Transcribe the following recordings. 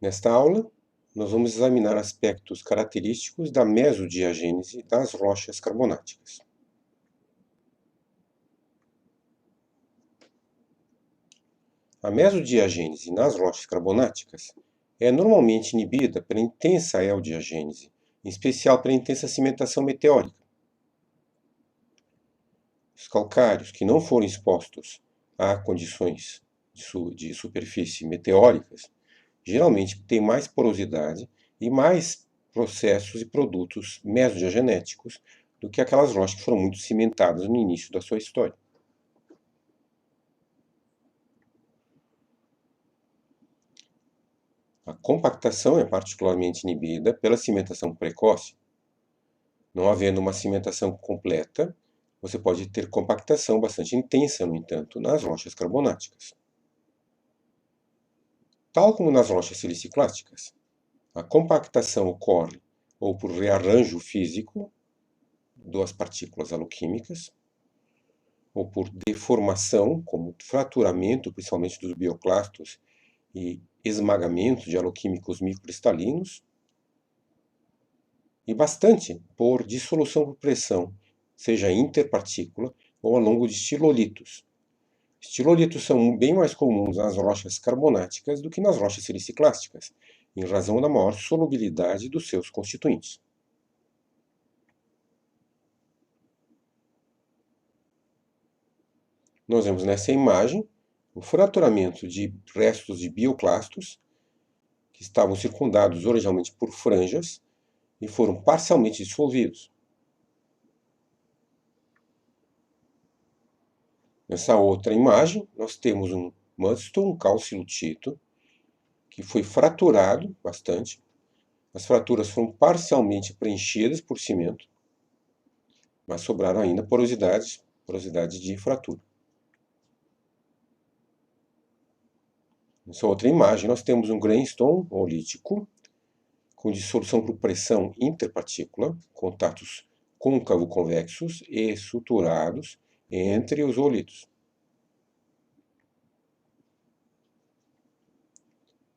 Nesta aula, nós vamos examinar aspectos característicos da mesodiagênese das rochas carbonáticas. A mesodiagênese nas rochas carbonáticas é normalmente inibida pela intensa eodiagênese, em especial pela intensa cimentação meteórica. Os calcários que não foram expostos a condições de superfície meteóricas geralmente têm mais porosidade e mais processos e produtos mesodiagenéticos do que aquelas rochas que foram muito cimentadas no início da sua história. A compactação é particularmente inibida pela cimentação precoce. Não havendo uma cimentação completa, você pode ter compactação bastante intensa, no entanto, nas rochas carbonáticas. Tal como nas rochas siliciclásticas, a compactação ocorre ou por rearranjo físico das partículas aloquímicas, ou por deformação, como fraturamento, principalmente dos bioclastos, e esmagamento de aloquímicos microcristalinos, e bastante por dissolução por pressão, seja interpartícula ou ao longo de estilolitos. Estilolitos são bem mais comuns nas rochas carbonáticas do que nas rochas siliciclásticas, em razão da maior solubilidade dos seus constituintes. Nós vemos nessa imagem o fraturamento de restos de bioclastos que estavam circundados originalmente por franjas e foram parcialmente dissolvidos. Nessa outra imagem, nós temos um mudstone calcilutito que foi fraturado bastante. As fraturas foram parcialmente preenchidas por cimento, mas sobraram ainda porosidade de fratura. Nessa outra imagem, nós temos um greenstone olítico com dissolução por pressão interpartícula, contatos côncavo-convexos e suturados entre os oolitos.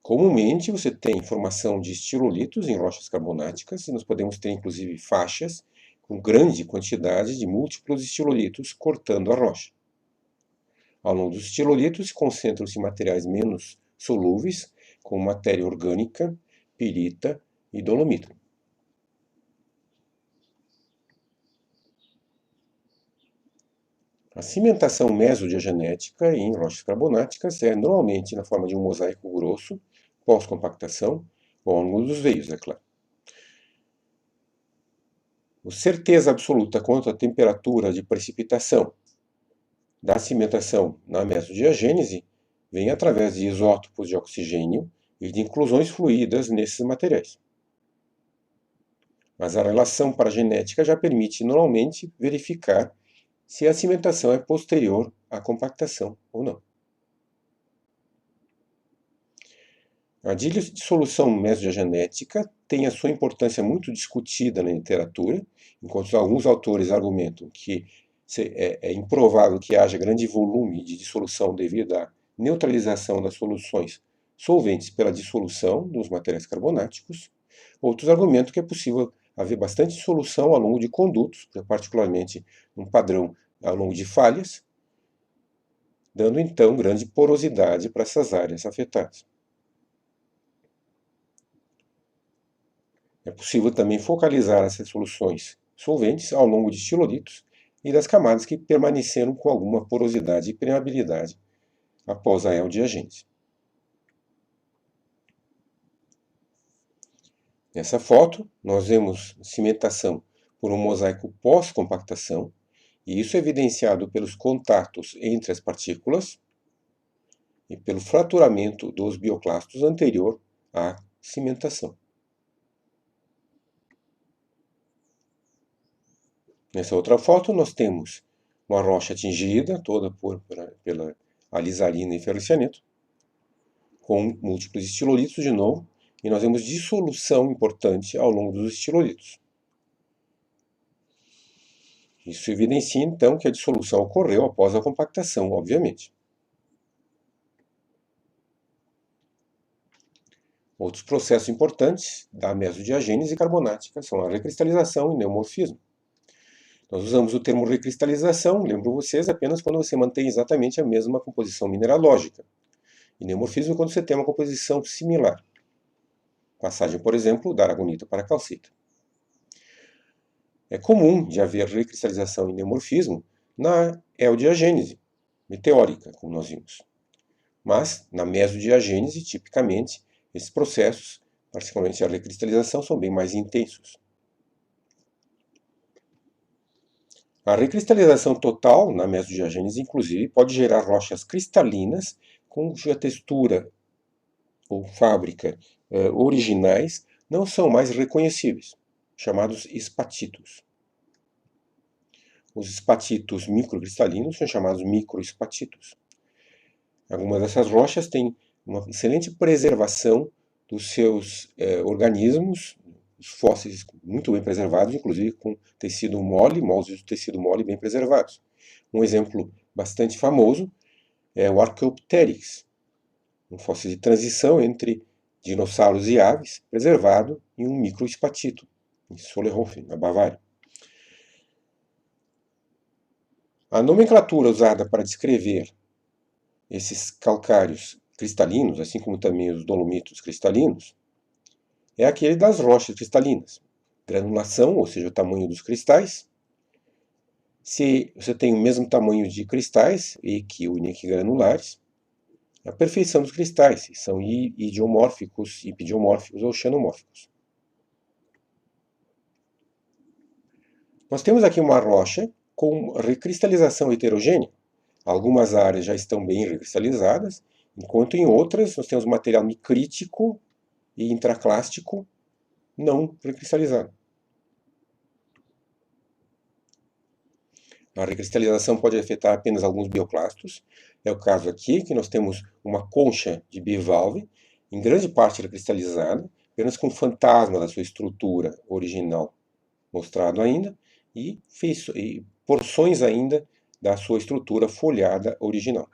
Comumente, você tem formação de estilolitos em rochas carbonáticas, e nós podemos ter, inclusive, faixas com grande quantidade de múltiplos estilolitos cortando a rocha. Ao longo dos estilolitos concentram-se materiais menos solúveis, como matéria orgânica, pirita e dolomita. A cimentação mesodiagenética em rochas carbonáticas é normalmente na forma de um mosaico grosso, pós-compactação, ou ao longo dos veios, é claro. A certeza absoluta quanto à temperatura de precipitação da cimentação na mesodiagênese vem através de isótopos de oxigênio e de inclusões fluídas nesses materiais. Mas a relação paragenética já permite normalmente verificar se a cimentação é posterior à compactação ou não. A dissolução mesodiagenética tem a sua importância muito discutida na literatura, enquanto alguns autores argumentam que é improvável que haja grande volume de dissolução devido à neutralização das soluções solventes pela dissolução dos materiais carbonáticos. Outros argumentam que é possível haver bastante dissolução ao longo de condutos, particularmente um padrão ao longo de falhas, dando então grande porosidade para essas áreas afetadas. É possível também focalizar essas soluções solventes ao longo de estilolitos e das camadas que permaneceram com alguma porosidade e permeabilidade após a eodiagênese. Nessa foto, nós vemos cimentação por um mosaico pós-compactação, e isso é evidenciado pelos contatos entre as partículas e pelo fraturamento dos bioclastos anterior à cimentação. Nessa outra foto, nós temos uma rocha atingida, toda pela alizarina e ferrocianeto, com múltiplos estilolitos de novo, e nós vemos dissolução importante ao longo dos estilolitos. Isso evidencia, então, que a dissolução ocorreu após a compactação, obviamente. Outros processos importantes da mesodiagênese carbonática são a recristalização e neomorfismo. Nós usamos o termo recristalização, lembro vocês, apenas quando você mantém exatamente a mesma composição mineralógica. E neomorfismo é quando você tem uma composição similar. Passagem, por exemplo, da aragonita para a calcita. É comum de haver recristalização e neomorfismo na eodiagênese meteórica, como nós vimos. Mas, na mesodiagênese, tipicamente, esses processos, particularmente a recristalização, são bem mais intensos. A recristalização total, na mesodiagênese, inclusive, pode gerar rochas cristalinas cuja textura ou fábrica originais não são mais reconhecíveis, chamados espatitos. Os espatitos microcristalinos são chamados microespatitos. Algumas dessas rochas têm uma excelente preservação dos seus organismos, os fósseis muito bem preservados, inclusive com tecido mole, moldes de tecido mole bem preservados. Um exemplo bastante famoso é o Archaeopteryx, um fóssil de transição entre dinossauros e aves, preservado em um microespatito, em Sollerhofen, na Bavária. A nomenclatura usada para descrever esses calcários cristalinos, assim como também os dolomitos cristalinos, é aquele das rochas cristalinas. Granulação, ou seja, o tamanho dos cristais. Se você tem o mesmo tamanho de cristais, EQ ou granulares, a perfeição dos cristais, se são idiomórficos, ipidiomórficos ou xenomórficos. Nós temos aqui uma rocha com recristalização heterogênea. Algumas áreas já estão bem recristalizadas, enquanto em outras nós temos material micrítico e intraclástico não recristalizado. A recristalização pode afetar apenas alguns bioclastos. É o caso aqui, que nós temos uma concha de bivalve, em grande parte recristalizada, apenas com fantasma da sua estrutura original mostrado ainda, e porções ainda da sua estrutura folhada original.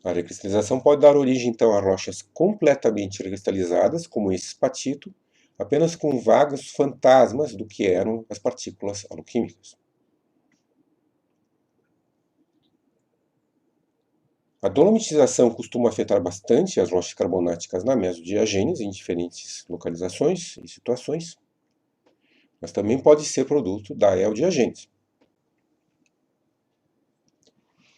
A recristalização pode dar origem, então, a rochas completamente recristalizadas, como esse espatito, apenas com vagos fantasmas do que eram as partículas aloquímicas. A dolomitização costuma afetar bastante as rochas carbonáticas na mesodiagênese em diferentes localizações e situações, mas também pode ser produto da eodiagênese.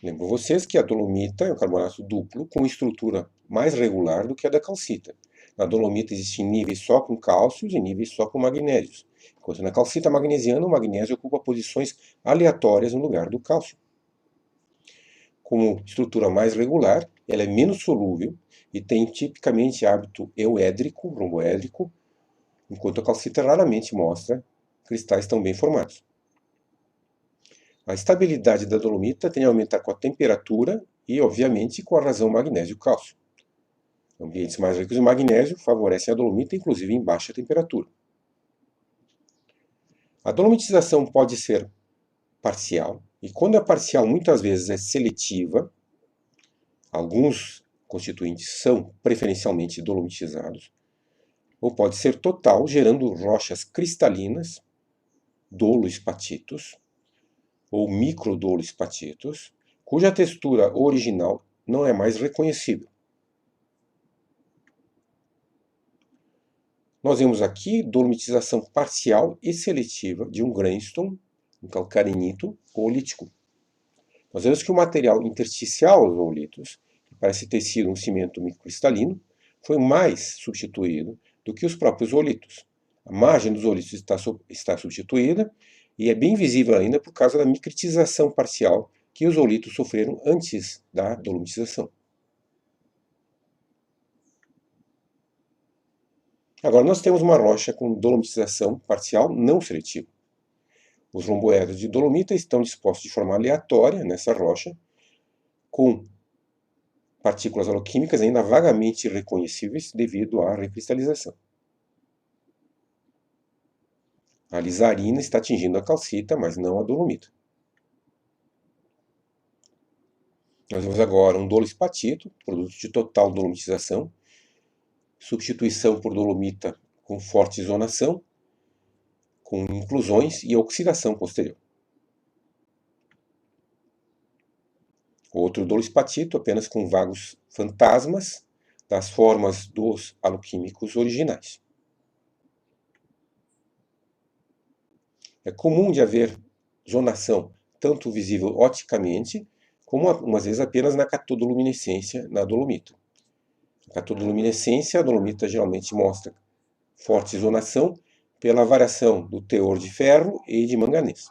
Lembro vocês que a dolomita é um carbonato duplo com estrutura mais regular do que a da calcita. Na dolomita existem níveis só com cálcios e níveis só com magnésios, enquanto na calcita magnesiana o magnésio ocupa posições aleatórias no lugar do cálcio. Como estrutura mais regular, ela é menos solúvel e tem tipicamente hábito euédrico, romboédrico, enquanto a calcita raramente mostra cristais tão bem formados. A estabilidade da dolomita tende a aumentar com a temperatura e, obviamente, com a razão magnésio-cálcio. Ambientes mais ricos em magnésio favorecem a dolomita, inclusive em baixa temperatura. A dolomitização pode ser parcial, e quando é parcial, muitas vezes é seletiva. Alguns constituintes são preferencialmente dolomitizados, ou pode ser total, gerando rochas cristalinas, doloespatitos, ou microdoloespatitos, cuja textura original não é mais reconhecível. Nós vemos aqui dolomitização parcial e seletiva de um grãostone, um calcarenito oolítico. Nós vemos que o material intersticial aos oolitos, que parece ter sido um cimento microcristalino, foi mais substituído do que os próprios oolitos. A margem dos oolitos está substituída e é bem visível ainda por causa da micritização parcial que os oolitos sofreram antes da dolomitização. Agora nós temos uma rocha com dolomitização parcial não seletiva. Os romboedros de dolomita estão dispostos de forma aleatória nessa rocha, com partículas aloquímicas ainda vagamente reconhecíveis devido à recristalização. A lisarina está atingindo a calcita, mas não a dolomita. Nós vemos agora um dolospatito, produto de total dolomitização, substituição por dolomita com forte zonação, com inclusões e oxidação posterior. Outro dolospatito apenas com vagos fantasmas das formas dos aloquímicos originais. É comum de haver zonação, tanto visível oticamente, como umas vezes apenas na catodoluminescência na dolomita. Na catodoluminescência, a dolomita geralmente mostra forte zonação pela variação do teor de ferro e de manganês.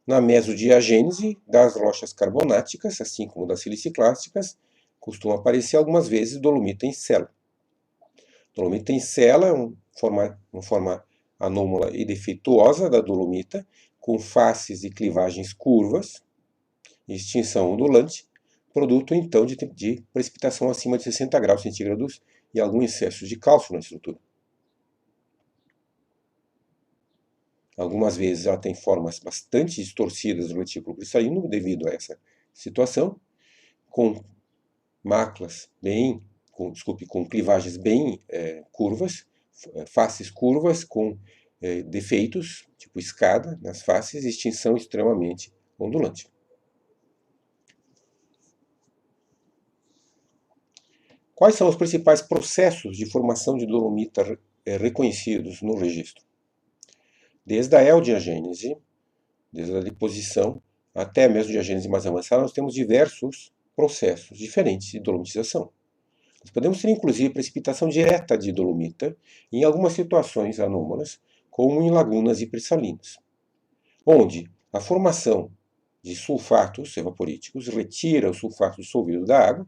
Na mesodiagênese das rochas carbonáticas, assim como das siliciclásticas, costuma aparecer algumas vezes dolomita em cela. Dolomita em cela é uma forma anômala e defeituosa da dolomita, com faces e clivagens curvas, extinção ondulante, produto então de precipitação acima de 60 graus centígrados e algum excesso de cálcio na estrutura. Algumas vezes ela tem formas bastante distorcidas do retículo cristalino devido a essa situação, com máculas com clivagens bem curvas, faces curvas com defeitos, tipo escada nas faces, e extinção extremamente ondulante. Quais são os principais processos de formação de dolomita reconhecidos no registro? Desde a eudiagênese, desde a deposição, até a mesodiagênese mais avançada, nós temos diversos processos diferentes de dolomitização. Nós podemos ter, inclusive, precipitação direta de dolomita em algumas situações anômalas, como em lagunas hipersalinas, onde a formação de sulfatos evaporíticos retira o sulfato dissolvido da água.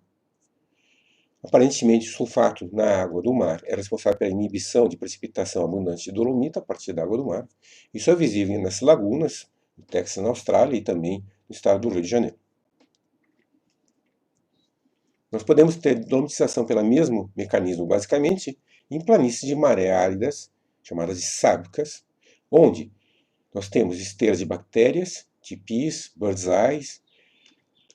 Aparentemente, o sulfato na água do mar é responsável pela inibição de precipitação abundante de dolomita a partir da água do mar. Isso é visível nas lagunas, no Texas, na Austrália, e também no estado do Rio de Janeiro. Nós podemos ter dolomitização pelo mesmo mecanismo, basicamente, em planícies de maré áridas, chamadas de sábicas, onde nós temos esteiras de bactérias, tipis, birds eyes,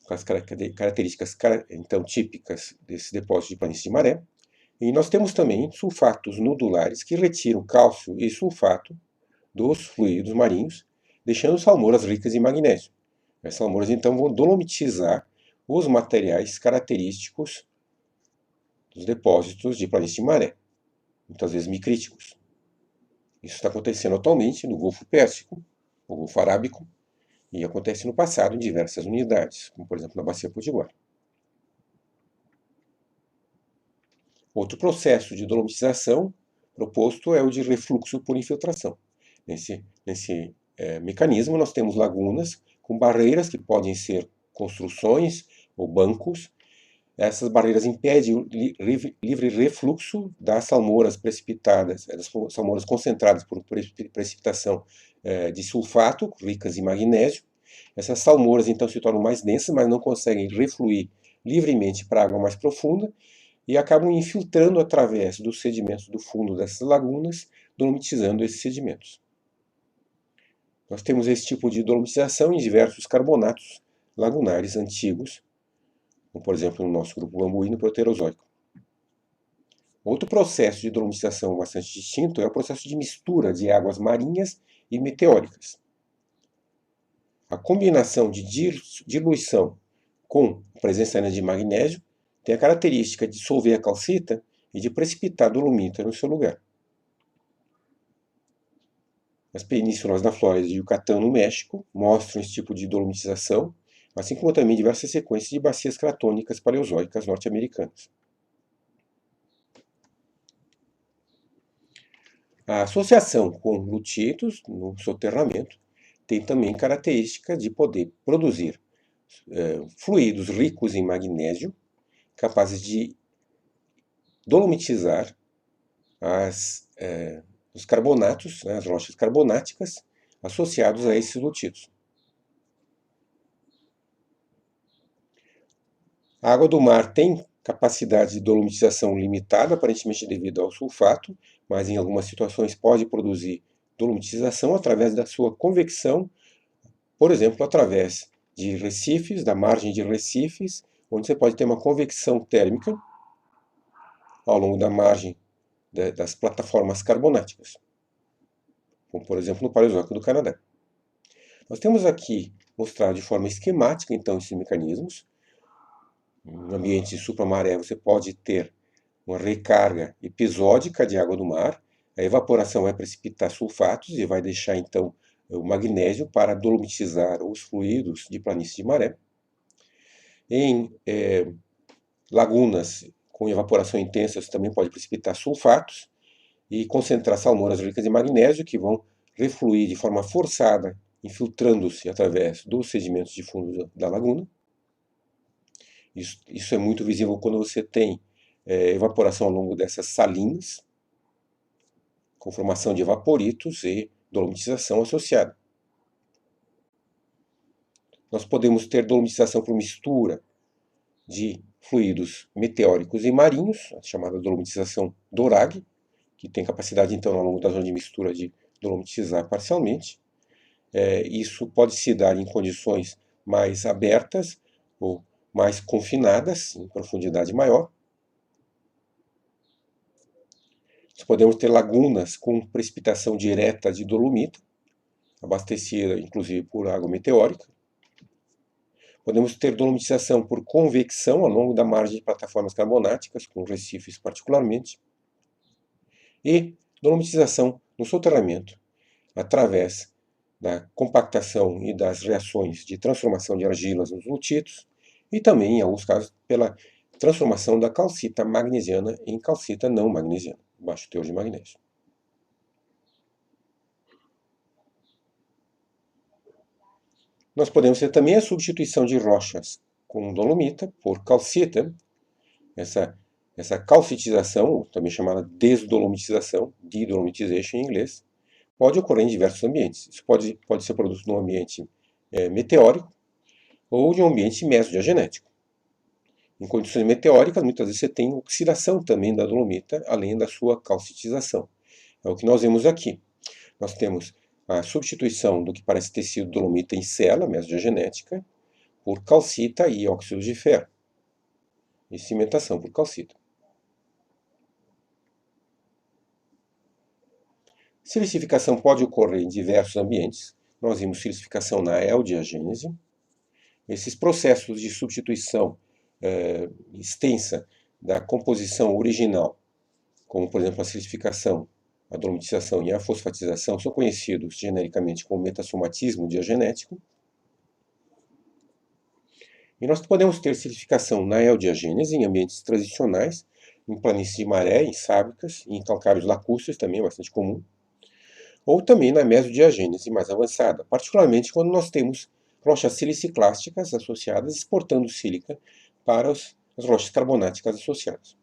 com as características então típicas desse depósito de planície de maré. E nós temos também sulfatos nodulares que retiram cálcio e sulfato dos fluidos marinhos, deixando salmouras ricas em magnésio. As salmouras então vão dolomitizar os materiais característicos dos depósitos de planície de maré, muitas vezes micríticos. Isso está acontecendo atualmente no Golfo Pérsico, no Golfo Arábico, e acontece no passado em diversas unidades, como por exemplo na Bacia Potiguar. Outro processo de dolomitização proposto é o de refluxo por infiltração. Nesse mecanismo nós temos lagunas com barreiras que podem ser construções ou bancos. Essas barreiras impedem o livre refluxo das salmouras precipitadas, das salmouras concentradas por precipitação de sulfato, ricas em magnésio. Essas salmouras então se tornam mais densas, mas não conseguem refluir livremente para a água mais profunda e acabam infiltrando através dos sedimentos do fundo dessas lagunas, dolomitizando esses sedimentos. Nós temos esse tipo de dolomitização em diversos carbonatos lagunares antigos, como por exemplo no nosso grupo bambuíno proterozoico. Outro processo de dolomitização bastante distinto é o processo de mistura de águas marinhas e meteóricas. A combinação de diluição com presença de magnésio tem a característica de dissolver a calcita e de precipitar dolomita no seu lugar. As penínsulas da Flórida e de Yucatán, no México, mostram esse tipo de dolomitização, assim como também diversas sequências de bacias cratônicas paleozoicas norte-americanas. A associação com lutitos no soterramento tem também característica de poder produzir fluidos ricos em magnésio, capazes de dolomitizar os carbonatos, as rochas carbonáticas associados a esses lutitos. A água do mar tem capacidade de dolomitização limitada, aparentemente devido ao sulfato, mas em algumas situações pode produzir dolomitização através da sua convecção por exemplo, através de recifes, da margem de recifes, onde você pode ter uma convecção térmica ao longo da margem das plataformas carbonáticas, como por exemplo no Paleozoico do Canadá. Nós temos aqui mostrado de forma esquemática, então, esses mecanismos. No ambiente de supramaré, você pode ter uma recarga episódica de água do mar. A evaporação vai precipitar sulfatos e vai deixar, então, o magnésio para dolomitizar os fluidos de planície de maré. Em lagunas com evaporação intensa, você também pode precipitar sulfatos e concentrar salmoras ricas em magnésio, que vão refluir de forma forçada, infiltrando-se através dos sedimentos de fundo da laguna. Isso é muito visível quando você tem evaporação ao longo dessas salinas, com formação de evaporitos e dolomitização associada. Nós podemos ter dolomitização por mistura de fluidos meteóricos e marinhos, a chamada dolomitização Dorag, que tem capacidade, então, ao longo da zona de mistura, de dolomitizar parcialmente. Isso pode se dar em condições mais abertas ou mais confinadas, em profundidade maior. Nós podemos ter lagunas com precipitação direta de dolomita, abastecida inclusive por água meteórica. Podemos ter dolomitização por convecção ao longo da margem de plataformas carbonáticas, com recifes particularmente. E dolomitização no soterramento, através da compactação e das reações de transformação de argilas nos lutitos, e também, em alguns casos, pela transformação da calcita magnesiana em calcita não magnesiana, baixo teor de magnésio. Nós podemos ter também a substituição de rochas com dolomita por calcita. Essa calcitização, também chamada desdolomitização, dedolomitization em inglês, pode ocorrer em diversos ambientes. Isso pode ser produto de um ambiente meteórico ou de um ambiente mesodiagenético. Em condições meteóricas, muitas vezes você tem oxidação também da dolomita, além da sua calcitização. É o que nós vemos aqui. Nós temos a substituição do que parece ter sido dolomita em cela, mesodiagenética, por calcita e óxidos de ferro. E cimentação por calcita. Silicificação pode ocorrer em diversos ambientes. Nós vimos silicificação na eudiagênese. Esses processos de substituição extensa da composição original, como por exemplo a silicificação, a dolomitização e a fosfatização, são conhecidos genericamente como metasomatismo diagenético. E nós podemos ter silicificação na eudiagênese em ambientes transicionais, em planícies de maré, em sábicas, em calcários lacustres, também é bastante comum, ou também na mesodiagênese mais avançada, particularmente quando nós temos rochas siliciclásticas associadas exportando sílica para as rochas carbonáticas associadas.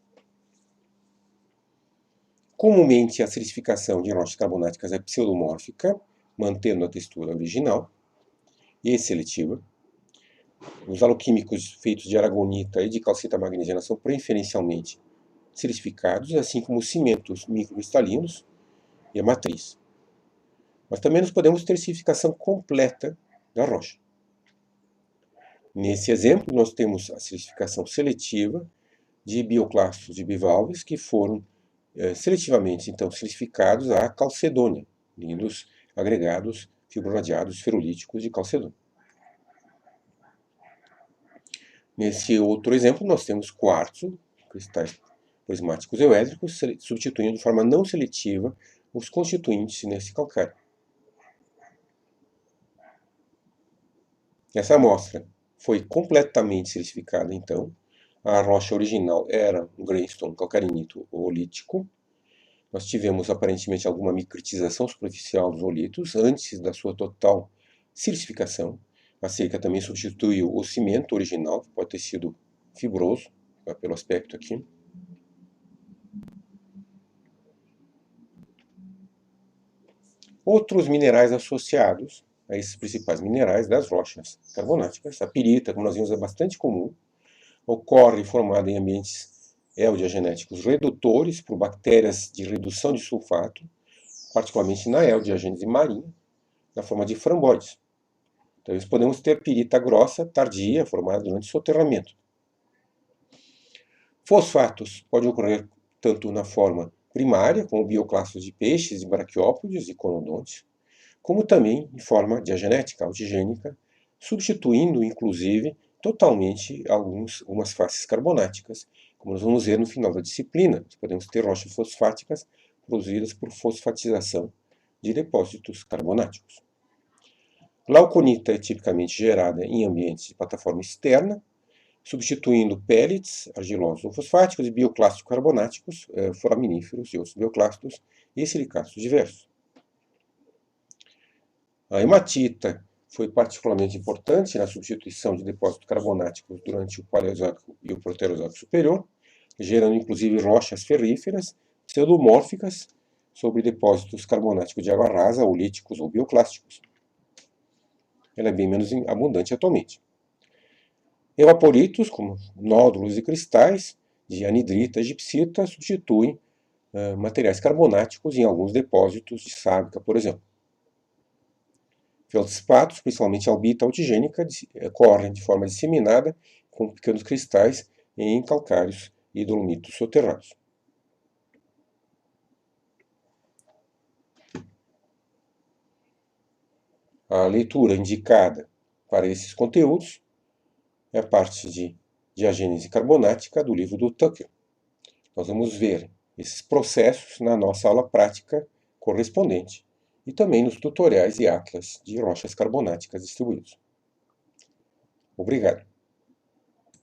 Comumente a silicificação de rochas carbonáticas é pseudomórfica, mantendo a textura original, e seletiva. Os aloquímicos feitos de aragonita e de calcita magnesiana são preferencialmente silicificados, assim como os cimentos microcristalinos e a matriz. Mas também nós podemos ter silicificação completa da rocha. Nesse exemplo, nós temos a silicificação seletiva de bioclastos de bivalves que foram seletivamente, então, silicificados à calcedônia, lindos agregados fibroradiados ferulíticos de calcedônia. Nesse outro exemplo, nós temos quartzo, cristais prismáticos euédricos, substituindo de forma não seletiva os constituintes nesse calcário. Essa amostra foi completamente silicificada, então. A rocha original era um greenstone calcarinito oolítico. Nós tivemos aparentemente alguma micritização superficial dos oolitos antes da sua total silicificação. A sílica também substituiu o cimento original, que pode ter sido fibroso, pelo aspecto aqui. Outros minerais associados a esses principais minerais das rochas carbonáticas, a pirita, como nós vimos, é bastante comum, ocorre formada em ambientes eudiagenéticos redutores por bactérias de redução de sulfato, particularmente na eudiagênese marinha, na forma de framboides. Então, podemos ter pirita grossa tardia, formada durante o soterramento. Fosfatos podem ocorrer tanto na forma primária, como bioclastos de peixes e braquiópodes e conodontes, como também em forma diagenética, altigênica, substituindo, inclusive, totalmente algumas faces carbonáticas, como nós vamos ver no final da disciplina. Podemos ter rochas fosfáticas produzidas por fosfatização de depósitos carbonáticos. Glauconita é tipicamente gerada em ambientes de plataforma externa, substituindo pellets argilosos ou fosfáticos e bioclásticos carbonáticos, foraminíferos e outros bioclastos, e silicatos diversos. A hematita foi particularmente importante na substituição de depósitos carbonáticos durante o Paleozoico e o Proterozoico superior, gerando inclusive rochas ferríferas pseudomórficas sobre depósitos carbonáticos de água rasa, olíticos ou bioclásticos. Ela é bem menos abundante atualmente. Evaporitos, como nódulos e cristais de anidrita e gipsita, substituem materiais carbonáticos em alguns depósitos de sábica, por exemplo. Feldspatos, principalmente albita altigênica, correm de forma disseminada com pequenos cristais em calcários e dolomitos soterrados. A leitura indicada para esses conteúdos é a parte de diagênese carbonática do livro do Tucker. Nós vamos ver esses processos na nossa aula prática correspondente e também nos tutoriais e atlas de rochas carbonáticas distribuídos. Obrigado.